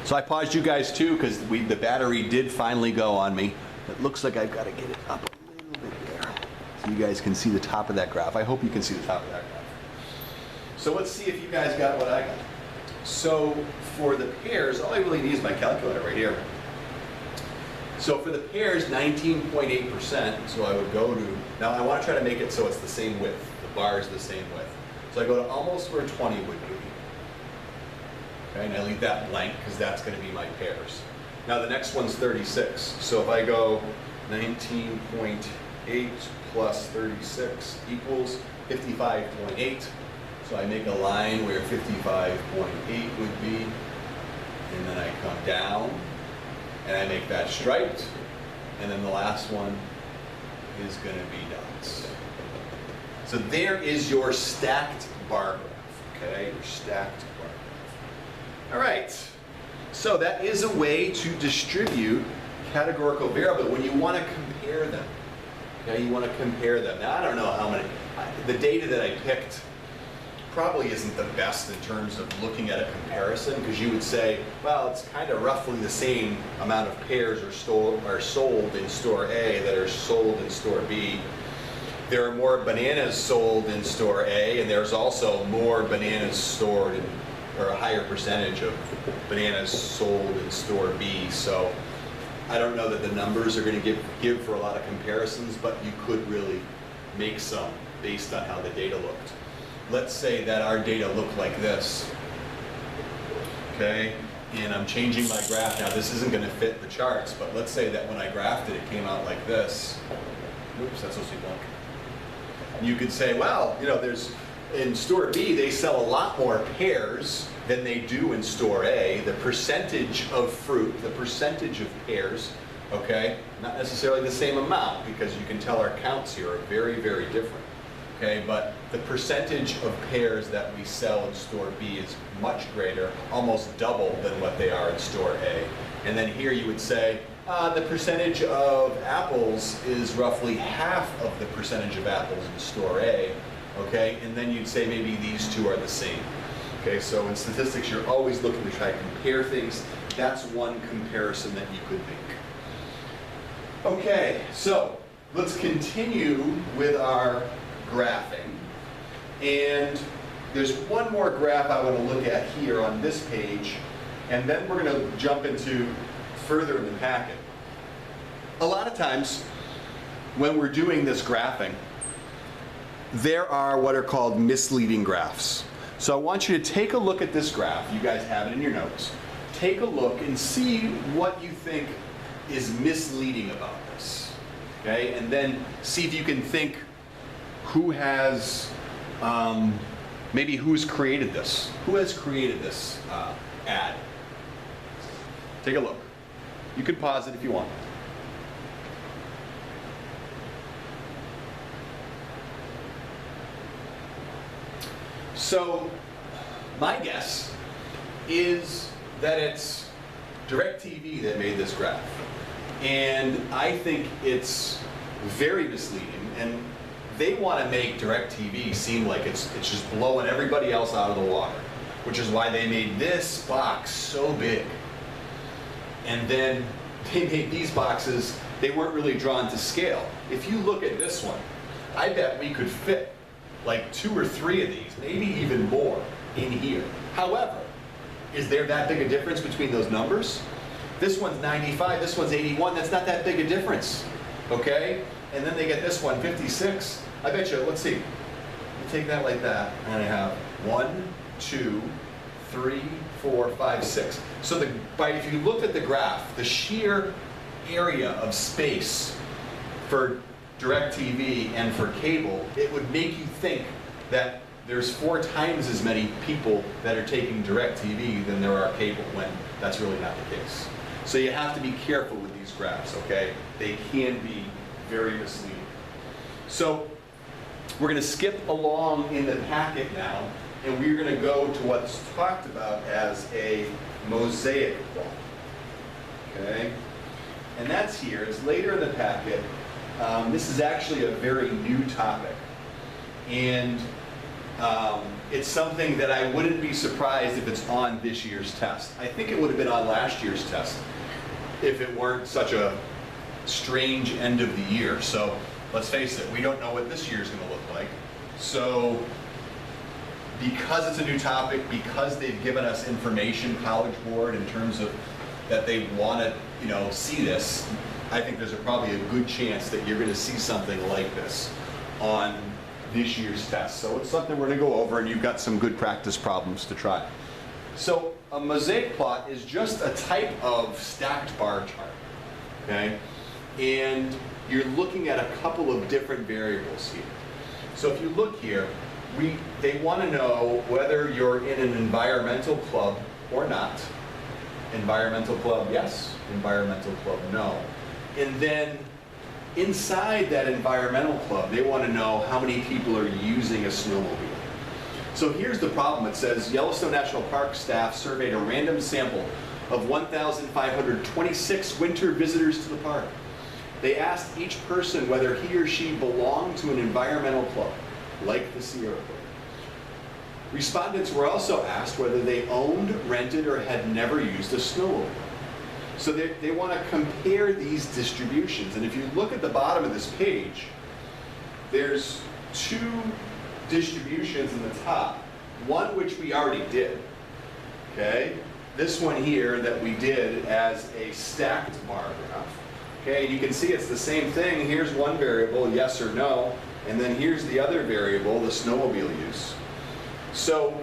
So I paused you guys too because the battery did finally go on me. It looks like I've got to get it up a little bit there so you guys can see the top of that graph. I hope you can see the top of that graph. So let's see if you guys got what I got. So for the pairs, all I really need is my calculator right here. So for the pairs, 19.8%, so I would go to, now I want to try to make it so it's the same width. The bar is the same width. So I go to almost where 20 would be. Okay, and I leave that blank because that's going to be my pairs. Now the next one's 36. So if I go 19.8 plus 36 equals 55.8. So I make a line where 55.8 would be, and then I come down, and I make that striped, and then the last one is going to be dots. So there is your stacked bar graph, okay? Your stacked bar graph. All right, so that is a way to distribute categorical variable when you want to compare them. Okay, you want to compare them. Now I don't know how many, the data that I picked probably isn't the best in terms of looking at a comparison, because you would say, well, it's kind of roughly the same amount of pairs are sold in store A that are sold in store B. There are more bananas sold in store A, and there's also more bananas stored in, or a higher percentage of bananas sold in store B. So I don't know that the numbers are going to give for a lot of comparisons, but you could really make some based on how the data looked. Let's say that our data look like this, okay? And I'm changing my graph now. This isn't going to fit the charts, but let's say that when I graphed it, it came out like this. Oops, that's supposed to be blank. You could say, well, you know, in store B, they sell a lot more pairs than they do in store A. The percentage of fruit, the percentage of pairs, okay? Not necessarily the same amount, because you can tell our counts here are very, very different. Okay, but the percentage of pairs that we sell in store B is much greater, almost double than what they are in store A. And then here you would say, the percentage of apples is roughly half of the percentage of apples in store A. Okay, and then you'd say maybe these two are the same. Okay, so in statistics, you're always looking to try to compare things. That's one comparison that you could make. Okay, so let's continue with our graphing, and there's one more graph I want to look at here on this page, and then we're going to jump into further in the packet. A lot of times when we're doing this graphing, there are what are called misleading graphs. So I want you to take a look at this graph. You guys have it in your notes. Take a look and see what you think is misleading about this. Okay, and then see if you can think who has, maybe who's created this? Who has created this ad? Take a look. You can pause it if you want. So my guess is that it's DirecTV that made this graph. And I think it's very misleading, and they want to make DirecTV seem like it's just blowing everybody else out of the water, which is why they made this box so big. And then they made these boxes, they weren't really drawn to scale. If you look at this one, I bet we could fit like 2 or 3 of these, maybe even more, in here. However, is there that big a difference between those numbers? This one's 95, this one's 81, that's not that big a difference, okay? And then they get this one, 56. I bet you, let's see, you take that like that, and I have 1, 2, 3, 4, 5, 6. So if you looked at the graph, the sheer area of space for DirecTV and for cable, it would make you think that there's 4 times as many people that are taking DirecTV than there are cable, when that's really not the case. So you have to be careful with these graphs, okay? They can be very misleading. So we're going to skip along in the packet now, and we're going to go to what's talked about as a mosaic plot. Okay? And that's here. It's later in the packet. This is actually a very new topic. And It's something that I wouldn't be surprised if it's on this year's test. I think it would have been on last year's test if it weren't such a strange end of the year. So let's face it, we don't know what this year's going to look like. So because it's a new topic, because they've given us information, College Board, in terms of that they want to, see this, I think there's probably a good chance that you're going to see something like this on this year's test. So it's something we're going to go over, and you've got some good practice problems to try. So a mosaic plot is just a type of stacked bar chart, okay? And you're looking at a couple of different variables here. So if you look here, they want to know whether you're in an environmental club or not. Environmental club, yes. Environmental club, no. And then inside that environmental club, they want to know how many people are using a snowmobile. So here's the problem. It says Yellowstone National Park staff surveyed a random sample of 1,526 winter visitors to the park. They asked each person whether he or she belonged to an environmental club, like the Sierra Club. Respondents were also asked whether they owned, rented, or had never used a snowmobile. So they want to compare these distributions. And if you look at the bottom of this page, there's two distributions in the top. One which we already did, okay? This one here that we did as a stacked bar graph. Okay, and you can see it's the same thing. Here's one variable, yes or no, and then here's the other variable, the snowmobile use. So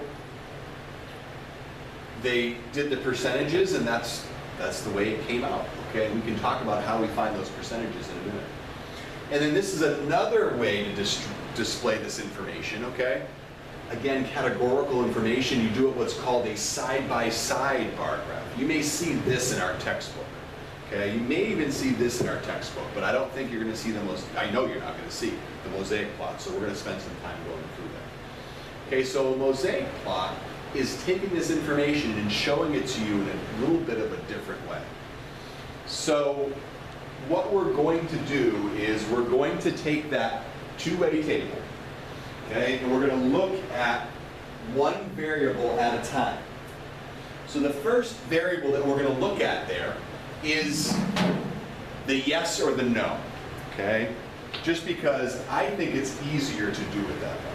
they did the percentages, and that's the way it came out. Okay, we can talk about how we find those percentages in a minute. And then this is another way to display this information, okay? Again, categorical information, you do it what's called a side-by-side bar graph. You may see this in our textbook, okay? You may even see this in our textbook, but I don't think you're gonna see I know you're not gonna see the mosaic plot, so we're gonna spend some time going through that. Okay, so a mosaic plot is taking this information and showing it to you in a little bit of a different way. So what we're going to do is we're going to take that two-way table, okay, and we're going to look at one variable at a time. So the first variable that we're going to look at there is the yes or the no, okay, just because I think it's easier to do it that way.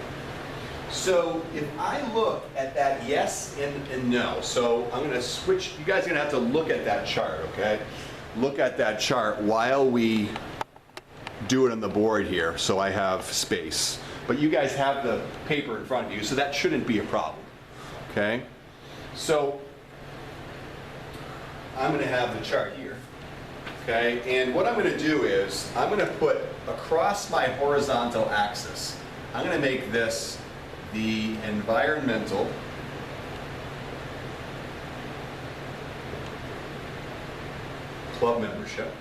So if I look at that yes and no, so I'm going to switch, you guys are going to have to look at that chart, okay? Look at that chart while we do it on the board here, so I have space. But you guys have the paper in front of you, so that shouldn't be a problem, okay? So I'm going to have the chart here, okay? And what I'm going to do is I'm going to put across my horizontal axis, I'm going to make this the environmental club membership.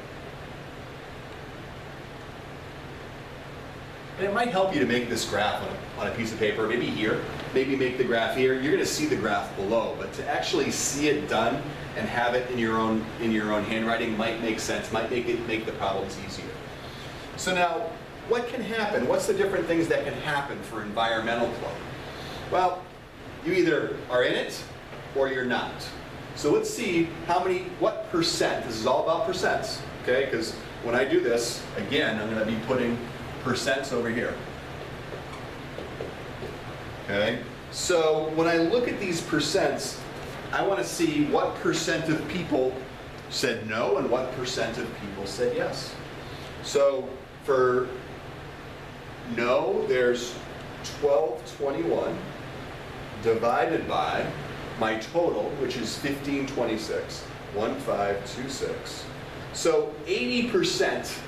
And it might help you to make this graph on a piece of paper, maybe here, maybe make the graph here. You're going to see the graph below, but to actually see it done and have it in your own handwriting might make sense, might make the problems easier. So now, what can happen? What's the different things that can happen for environmental club? Well, you either are in it or you're not. So let's see what percent, this is all about percents, okay? Because when I do this, again, I'm going to be putting percents over here. Okay? So when I look at these percents, I want to see what percent of people said no and what percent of people said yes. So for no, there's 1221 divided by my total, which is 1526, 1526. So 80%,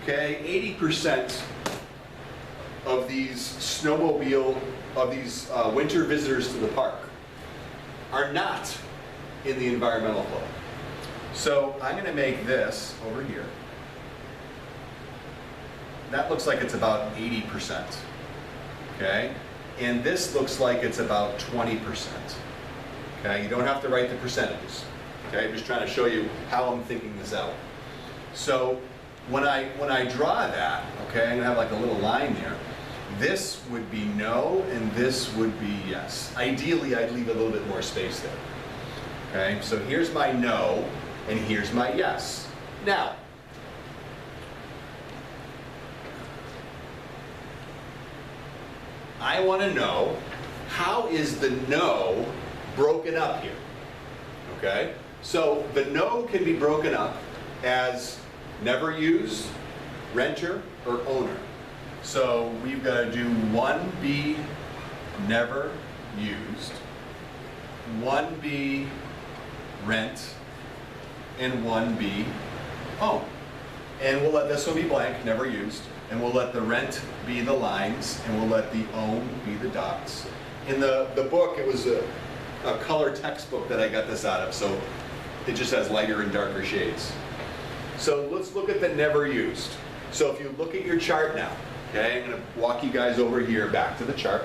okay, 80% of these winter visitors to the park are not in the environmental club. So I'm going to make this over here. That looks like it's about 80%, okay? And this looks like it's about 20%, okay? You don't have to write the percentages, okay? I'm just trying to show you how I'm thinking this out. So when I draw that, okay, I'm gonna have like a little line there. This would be no, and this would be yes. Ideally, I'd leave a little bit more space there. Okay, so here's my no, and here's my yes. Now, I want to know, how is the no broken up here? Okay, so the no can be broken up as never used, renter, or owner. So we've got to do 1B never used, 1B rent, and 1B own. And we'll let this one be blank, never used, and we'll let the rent be the lines, and we'll let the own be the dots. In the book, it was a color textbook that I got this out of, so it just has lighter and darker shades. So let's look at the never used. So if you look at your chart now, okay, I'm going to walk you guys over here back to the chart.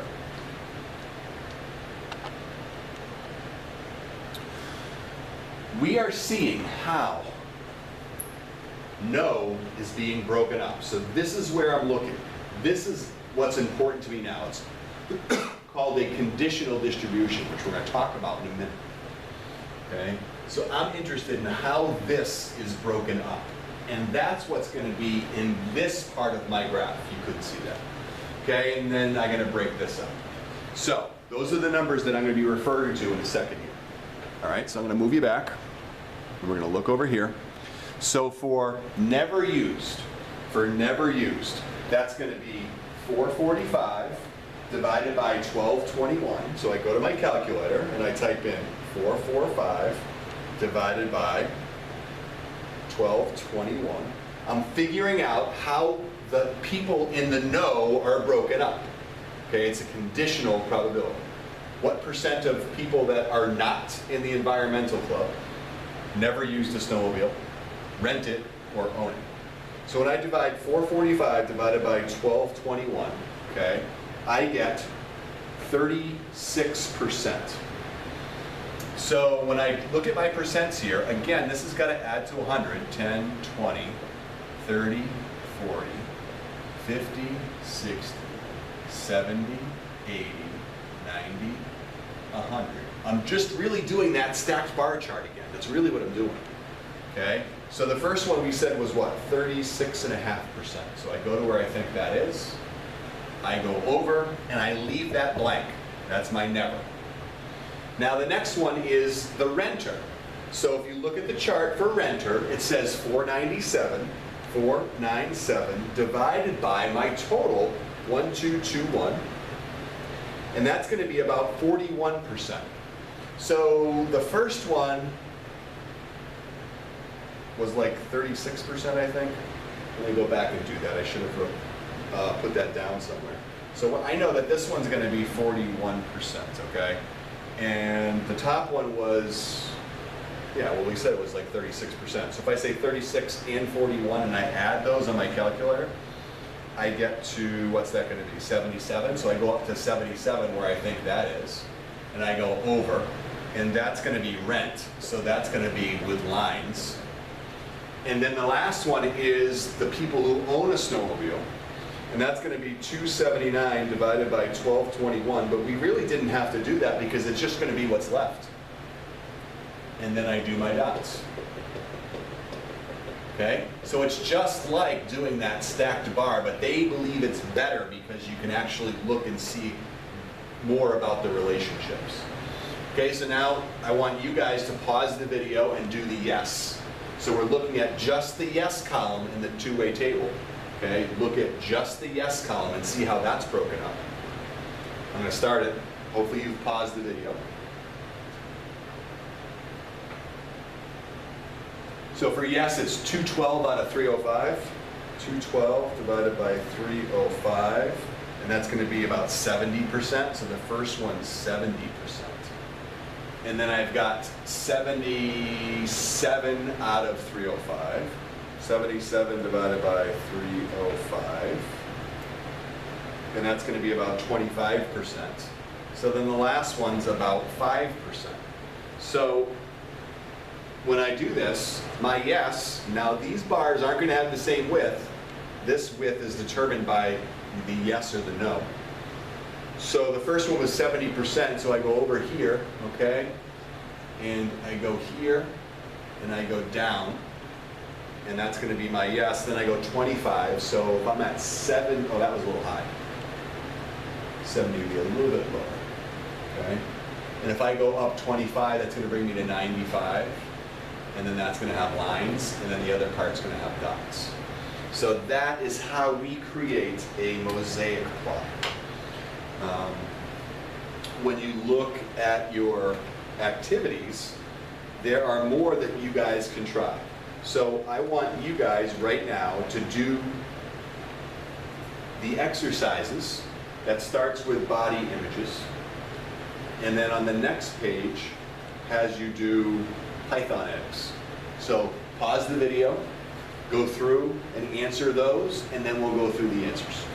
We are seeing how no is being broken up. So this is where I'm looking. This is what's important to me now. It's called a conditional distribution, which we're going to talk about in a minute. Okay? So I'm interested in how this is broken up. And that's what's going to be in this part of my graph. You couldn't see that. Okay, and then I'm going to break this up. So those are the numbers that I'm going to be referring to in a second here. All right, so I'm going to move you back. And we're going to look over here. So for never used, that's going to be 445 divided by 1221. So I go to my calculator and I type in 445 divided by 1221. I'm figuring out how the people in the no are broken up. Okay, it's a conditional probability. What percent of people that are not in the environmental club never used a snowmobile, rent it, or own it? So when I divide 445 divided by 1221, okay, I get 36%. So when I look at my percents here, again, this has got to add to 100, 10, 20, 30, 40, 50, 60, 70, 80, 90, 100. I'm just really doing that stacked bar chart again. That's really what I'm doing. Okay? So the first one we said was what? 36.5%. So I go to where I think that is. I go over and I leave that blank. That's my never. Now the next one is the renter. So if you look at the chart for renter, it says 497 divided by my total 1221. And that's going to be about 41%. So the first one was like 36%, I think. Let me go back and do that. I should have put that down somewhere. So I know that this one's going to be 41%, okay? And the top one was, yeah, well, we said it was like 36%. So if I say 36 and 41 and I add those on my calculator, I get to, what's that going to be, 77? So I go up to 77 where I think that is, and I go over, and that's going to be rent, so that's going to be with lines. And then the last one is the people who own a snowmobile, and that's going to be 279 divided by 1221, but we really didn't have to do that because it's just going to be what's left. And then I do my dots. Okay? So it's just like doing that stacked bar, but they believe it's better because you can actually look and see more about the relationships. Okay, so now I want you guys to pause the video and do the yes. So we're looking at just the yes column in the two-way table. Okay, look at just the yes column and see how that's broken up. I'm going to start it. Hopefully you've paused the video. So for yes, it's 212 out of 305. 212 divided by 305. And that's going to be about 70%. So the first one's 70%. And then I've got 77 out of 305. 77 divided by 305. And that's going to be about 25%. So then the last one's about 5%. So when I do this, my yes, now these bars aren't going to have the same width. This width is determined by the yes or the no. So the first one was 70%, so I go over here, okay? And I go here, and I go down, and that's gonna be my yes. Then I go 25, so if I'm at 7, oh, that was a little high. 70 would be a little bit lower, okay? And if I go up 25, that's gonna bring me to 95, and then that's gonna have lines, and then the other part's gonna have dots. So that is how we create a mosaic plot. When you look at your activities, there are more that you guys can try. So I want you guys right now to do the exercises that starts with body images, and then on the next page has you do Python eggs. So pause the video, go through and answer those, and then we'll go through the answers.